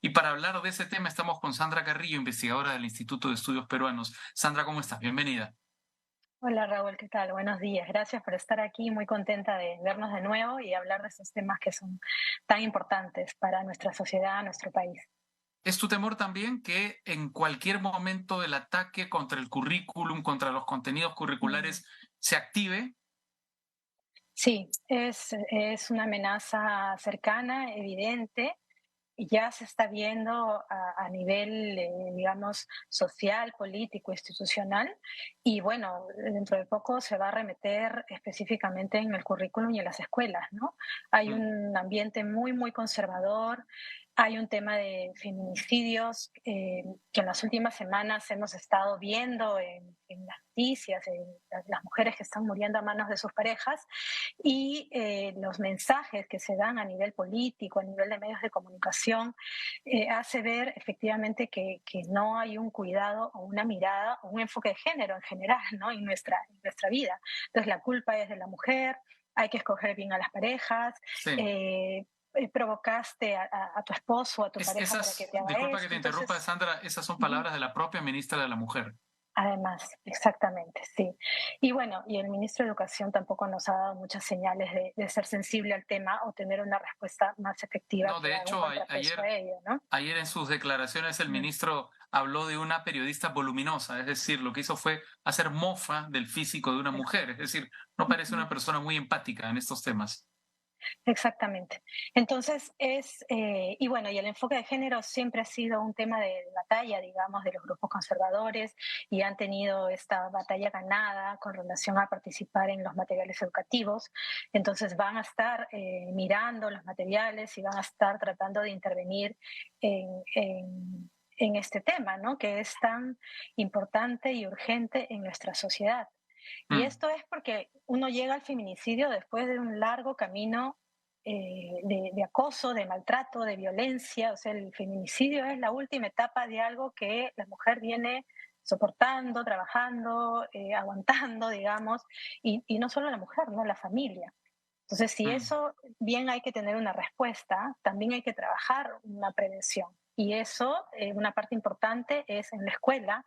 Y para hablar de ese tema estamos con Sandra Carrillo, investigadora del Instituto de Estudios Peruanos. Sandra, ¿cómo estás? Bienvenida. Hola Raúl, ¿qué tal? Buenos días. Gracias por estar aquí. Muy contenta de vernos de nuevo y hablar de estos temas que son tan importantes para nuestra sociedad, nuestro país. ¿Es tu temor también que en cualquier momento el ataque contra el currículum, contra los contenidos Mm. curriculares, se active? Sí, es una amenaza cercana, evidente. Y ya se está viendo a nivel, digamos, social, político, institucional, y bueno, dentro de poco se va a remeter específicamente en el currículum y en las escuelas, ¿no? Hay Mm. un ambiente muy, muy conservador, hay un tema de feminicidios que en las últimas semanas hemos estado viendo en las noticias, en las mujeres que están muriendo a manos de sus parejas, y los mensajes que se dan a nivel político, a nivel de medios de comunicación, hace ver efectivamente que no hay un cuidado o una mirada o un enfoque de género en general, ¿no? En nuestra vida. Entonces la culpa es de la mujer, hay que escoger bien a las parejas, Sí. eh, provocaste a tu esposo o a tu pareja para que te haga Disculpa que esto. te interrumpa, Entonces, Sandra, esas son uh-huh. palabras de la propia ministra de la Mujer. Además, exactamente, sí. Y bueno, y el ministro de Educación tampoco nos ha dado muchas señales de ser sensible al tema o tener una respuesta más efectiva No, que de haga un hecho, contrapeso a ello, ¿no? ayer en sus declaraciones el Mm. ministro habló de una periodista voluminosa, es decir, lo que hizo fue hacer mofa del físico de una mujer, es decir, no parece Ujú. una persona muy empática en estos temas. Exactamente. Entonces y bueno, y el enfoque de género siempre ha sido un tema de batalla, digamos, de los grupos conservadores y han tenido esta batalla ganada con relación a participar en los materiales educativos. Entonces van a estar mirando los materiales y van a estar tratando de intervenir en este tema, ¿no? Que es tan importante y urgente en nuestra sociedad. Y Mm. esto es porque uno llega al feminicidio después de un largo camino de acoso, de maltrato, de violencia. O sea, el feminicidio es la última etapa de algo que la mujer viene soportando, trabajando, aguantando, digamos, y no solo la mujer, ¿no? La familia. Entonces, si Mm. eso bien hay que tener una respuesta, también hay que trabajar una prevención. Y eso, una parte importante es en la escuela,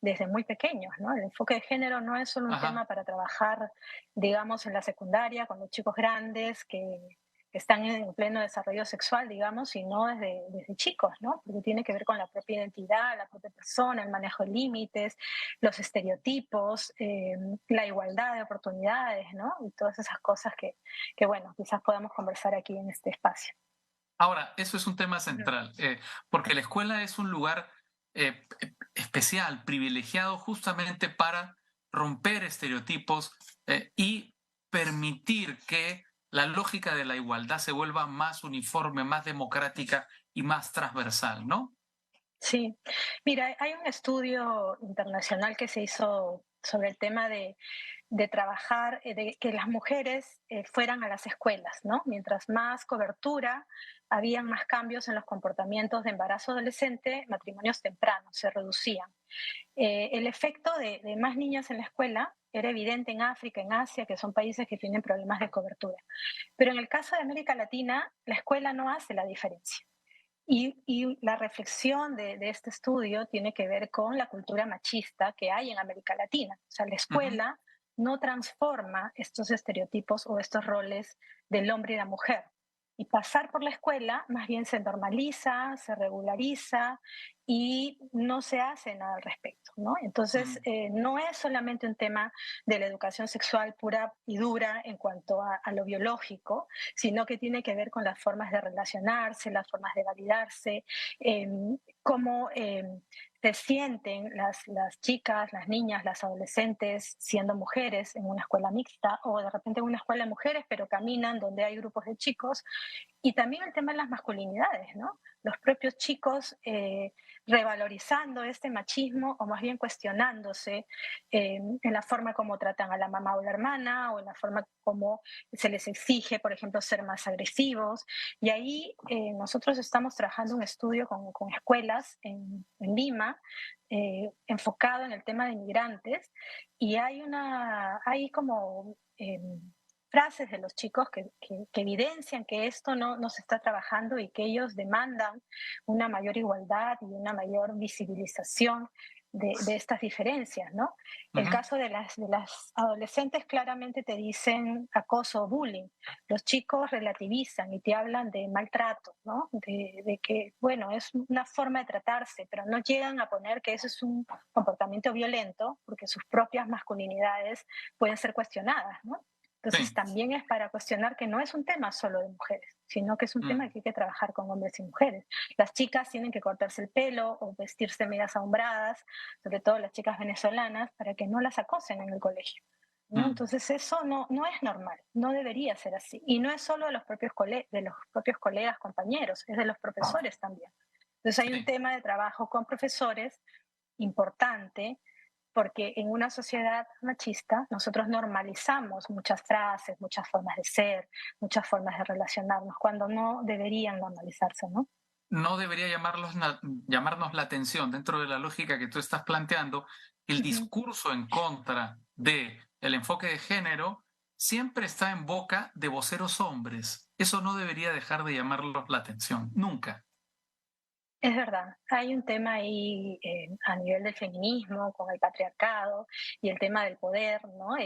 desde muy pequeños, ¿no? El enfoque de género no es solo un tema Ajá. para trabajar, digamos, en la secundaria con los chicos grandes que están en pleno desarrollo sexual, digamos, sino desde chicos, ¿no? Porque tiene que ver con la propia identidad, la propia persona, el manejo de límites, los estereotipos, la igualdad de oportunidades, ¿no? Y todas esas cosas que bueno, quizás podamos conversar aquí en este espacio. Ahora, eso es un tema Ujú. central, porque la escuela es un lugar especial, privilegiado justamente para romper estereotipos y permitir que la lógica de la igualdad se vuelva más uniforme, más democrática y más transversal, ¿no? Sí, mira, hay un estudio internacional que se hizo sobre el tema de trabajar, de que las mujeres fueran a las escuelas, ¿no? Mientras más cobertura, habían más cambios en los comportamientos de embarazo adolescente, matrimonios tempranos, se reducían. El efecto de más niñas en la escuela era evidente en África, en Asia, que son países que tienen problemas de cobertura. Pero en el caso de América Latina, la escuela no hace la diferencia. Y la reflexión de este estudio tiene que ver con la cultura machista que hay en América Latina. O sea, la Ujú. escuela no transforma estos estereotipos o estos roles del hombre y la mujer. Y pasar por la escuela más bien se normaliza, se regulariza y no se hace nada al respecto, ¿no? Entonces, Mm. no es solamente un tema de la educación sexual pura y dura en cuanto a lo biológico, sino que tiene que ver con las formas de relacionarse, las formas de validarse, eh, cómo se sienten las chicas, las niñas, las adolescentes siendo mujeres en una escuela mixta o de repente en una escuela de mujeres, pero caminan donde hay grupos de chicos. Y también el tema de las masculinidades, ¿no? Los propios chicos revalorizando este machismo o más bien cuestionándose en la forma como tratan a la mamá o la hermana o en la forma como se les exige, por ejemplo, ser más agresivos. Y ahí nosotros estamos trabajando un estudio con escuelas en Lima enfocado en el tema de inmigrantes y hay como frases de los chicos que evidencian que esto no se está trabajando y que ellos demandan una mayor igualdad y una mayor visibilización de estas diferencias, ¿no? El Ujú. caso de las adolescentes claramente te dicen acoso o bullying. Los chicos relativizan y te hablan de maltrato, ¿no? De que, bueno, es una forma de tratarse, pero no llegan a poner que eso es un comportamiento violento porque sus propias masculinidades pueden ser cuestionadas, ¿no? Entonces Sí. también es para cuestionar que no es un tema solo de mujeres, sino que es un tema Mm, que hay que trabajar con hombres y mujeres. Las chicas tienen que cortarse el pelo o vestirse medias ahumbradas, sobre todo las chicas venezolanas, para que no las acosen en el colegio, ¿no? mm. Entonces eso no es normal, no debería ser así. Y no es solo de los de los propios colegas, compañeros, es de los profesores también. Entonces hay un Sí. tema de trabajo con profesores importante porque en una sociedad machista nosotros normalizamos muchas frases, muchas formas de ser, muchas formas de relacionarnos, cuando no deberían normalizarse, ¿no? No debería llamarnos la atención dentro de la lógica que tú estás planteando. El Ujú. discurso en contra de el enfoque de género siempre está en boca de voceros hombres. Eso no debería dejar de llamarlos la atención, nunca. Es verdad, hay un tema ahí a nivel del feminismo, con el patriarcado y el tema del poder, ¿no?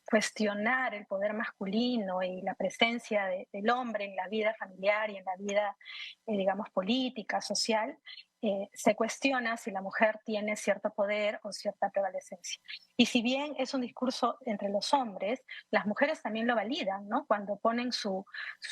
Cuestionar el poder masculino y la presencia del hombre en la vida familiar y en la vida, digamos, política, social, se cuestiona si la mujer tiene cierto poder o cierta prevalecencia. Y si bien es un discurso entre los hombres, las mujeres también lo validan, ¿no? Cuando ponen su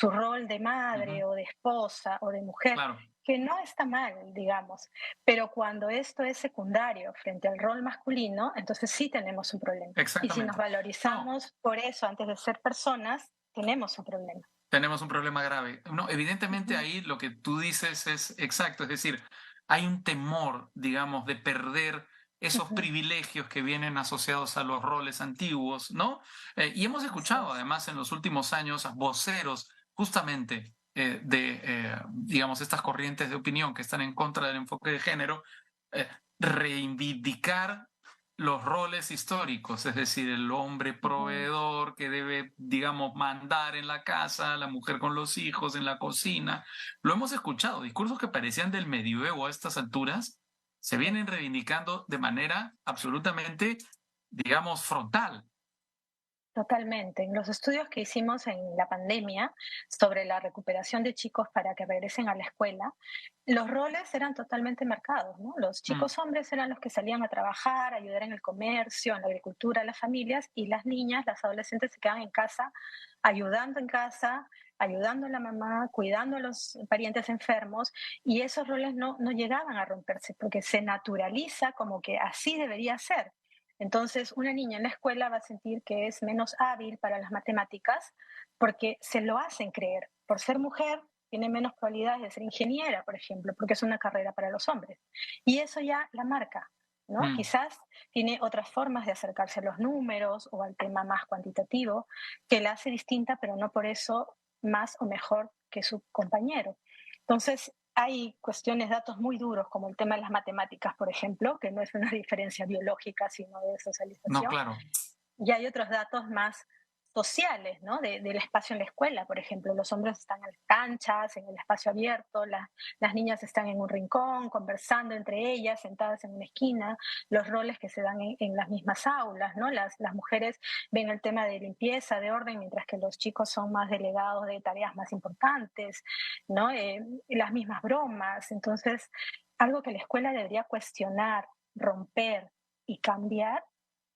rol de madre Ujú. o de esposa o de mujer Claro, que no está mal, digamos, pero cuando esto es secundario frente al rol masculino, entonces sí tenemos un problema. Y si nos exactamente. No, valorizamos por eso antes de ser personas, tenemos un problema. tenemos un problema grave. No, evidentemente Ujú, ahí lo que tú dices es exacto, es decir, hay un temor, digamos, de perder esos ujú, privilegios que vienen asociados a los roles antiguos, ¿no? Y hemos así escuchado es. además en los últimos años a voceros justamente digamos, estas corrientes de opinión que están en contra del enfoque de género, eh, reivindicar los roles históricos, es decir, el hombre Ujú. proveedor que debe, digamos, mandar en la casa, la mujer con los hijos en la cocina. Lo hemos escuchado, discursos que parecían del medioevo a estas alturas, se Sí. vienen reivindicando de manera absolutamente, digamos, frontal. Totalmente. En los estudios que hicimos en la pandemia sobre la recuperación de chicos para que regresen a la escuela, los roles eran totalmente marcados, ¿no? Los Mm, chicos hombres eran los que salían a trabajar, a ayudar en el comercio, en la agricultura, las familias, y las niñas, las adolescentes se quedaban en casa, ayudando a la mamá, cuidando a los parientes enfermos, y esos roles no llegaban a romperse porque se naturaliza como que así debería ser. Entonces, una niña en la escuela va a sentir que es menos hábil para las matemáticas porque se lo hacen creer. Por ser mujer, tiene menos probabilidades de ser ingeniera, por ejemplo, porque es una carrera para los hombres. Y eso ya la marca, ¿no? mm, Quizás tiene otras formas de acercarse a los números o al tema más cuantitativo que la hace distinta, pero no por eso más o mejor que su compañero. Entonces, hay cuestiones, datos muy duros, como el tema de las matemáticas, por ejemplo, que no es una diferencia biológica, sino de no, socialización, claro. y hay otros datos más sociales, ¿no? Del espacio en la escuela, por ejemplo. Los hombres están en las canchas, en el espacio abierto, las niñas están en un rincón, conversando entre ellas, sentadas en una esquina, los roles que se dan en las mismas aulas, ¿no? Las mujeres ven el tema de limpieza, de orden, mientras que los chicos son más delegados de tareas más importantes, ¿no? Las mismas bromas. Entonces, algo que la escuela debería cuestionar, romper y cambiar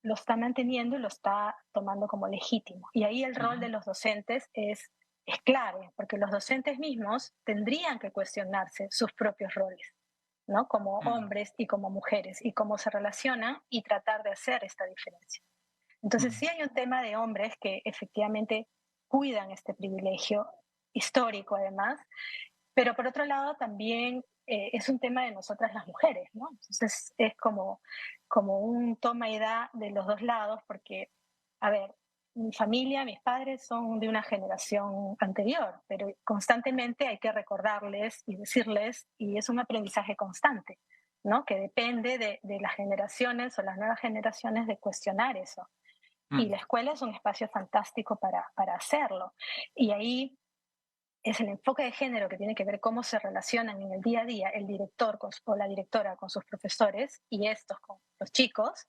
lo está manteniendo y lo está tomando como legítimo. Y ahí el rol de Ujú, los docentes es clave, porque los docentes mismos tendrían que cuestionarse sus propios roles, ¿no? Como mm, hombres y como mujeres, y cómo se relacionan y tratar de hacer esta diferencia. Entonces mm, sí hay un tema de hombres que efectivamente cuidan este privilegio histórico además, pero por otro lado también es un tema de nosotras las mujeres, ¿no? Entonces es como un toma y da de los dos lados, porque, a ver, mi familia, mis padres son de una generación anterior, pero constantemente hay que recordarles y decirles, y es un aprendizaje constante, ¿no? Que depende de las generaciones o las nuevas generaciones de cuestionar eso. Y la escuela es un espacio fantástico para hacerlo. Y ahí es el enfoque de género que tiene que ver cómo se relacionan en el día a día el director o la directora con sus profesores y estos con los chicos.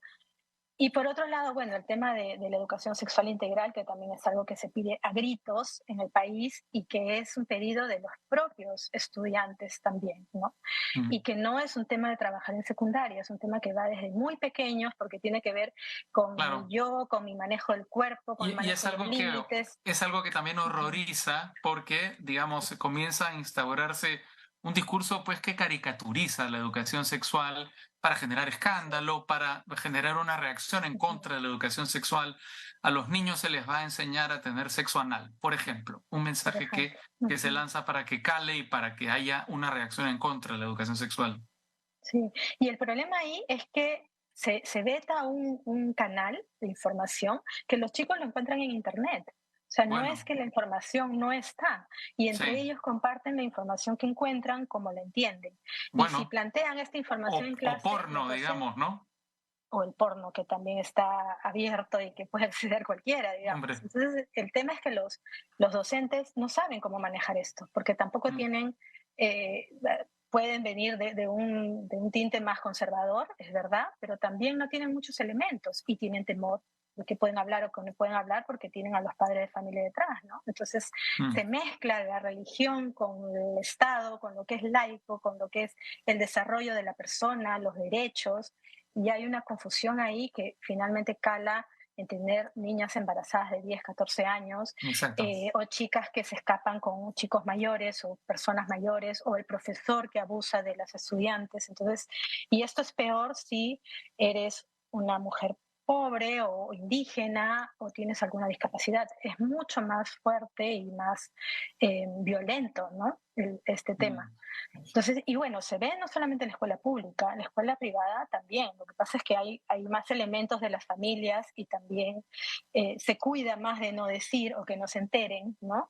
Y por otro lado, bueno, el tema de la educación sexual integral, que también es algo que se pide a gritos en el país y que es un pedido de los propios estudiantes también, ¿no? Mm. Y que no es un tema de trabajar en secundaria, es un tema que va desde muy pequeños porque tiene que ver con mi Claro. yo, con mi manejo del cuerpo, con el Y manejo de los límites. es algo que también horroriza porque, digamos, comienza a instaurarse un discurso pues que caricaturiza la educación sexual para generar escándalo, para generar una reacción en contra de la educación sexual. A los niños se les va a enseñar a tener sexo anal, por ejemplo, un Por mensaje ejemplo. que se lanza para que cale y para que haya una reacción en contra de la educación sexual. Sí, y el problema ahí es que se veta un canal de información que los chicos lo encuentran en Internet. O sea, no es Bueno, que la información no está, y sí, entre ellos comparten la información que encuentran como la entienden. Y si bueno, plantean esta información en o clase, los porno, docentes, digamos, ¿no? o el porno que también está abierto y que puede acceder cualquiera, digamos. Hombre. Entonces, el tema es que los docentes no saben cómo manejar esto, porque tampoco Mm. tienen, pueden venir de un tinte más conservador, es verdad, pero también no tienen muchos elementos y tienen temor de que pueden hablar o que no pueden hablar porque tienen a los padres de familia detrás, ¿no? Entonces Mm. se mezcla la religión con el Estado, con lo que es laico, con lo que es el desarrollo de la persona, los derechos, y hay una confusión ahí que finalmente cala en tener niñas embarazadas de 10, 14 años, Exacto. o chicas que se escapan con chicos mayores o personas mayores, o el profesor que abusa de las estudiantes. Entonces, y esto es peor si eres una mujer pobre o indígena o tienes alguna discapacidad. Es mucho más fuerte y más violento, ¿no? Este tema. Mm. Entonces, y bueno, se ve no solamente en la escuela pública, en la escuela privada también. Lo que pasa es que hay más elementos de las familias y también se cuida más de no decir o que no se enteren, ¿no?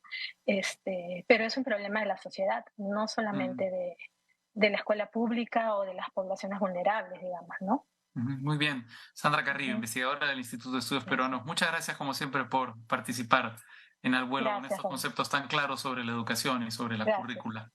Pero es un problema de la sociedad, no solamente Mm. de la escuela pública o de las poblaciones vulnerables, digamos, ¿no? Ujú. Muy bien. Sandra Carrillo, Ujú. investigadora del Instituto de Estudios Gracias. Peruanos. Muchas gracias, como siempre, por participar en Al Vuelo con Gracias, estos Ronnie. conceptos tan claros sobre la educación y sobre la Gracias. currícula.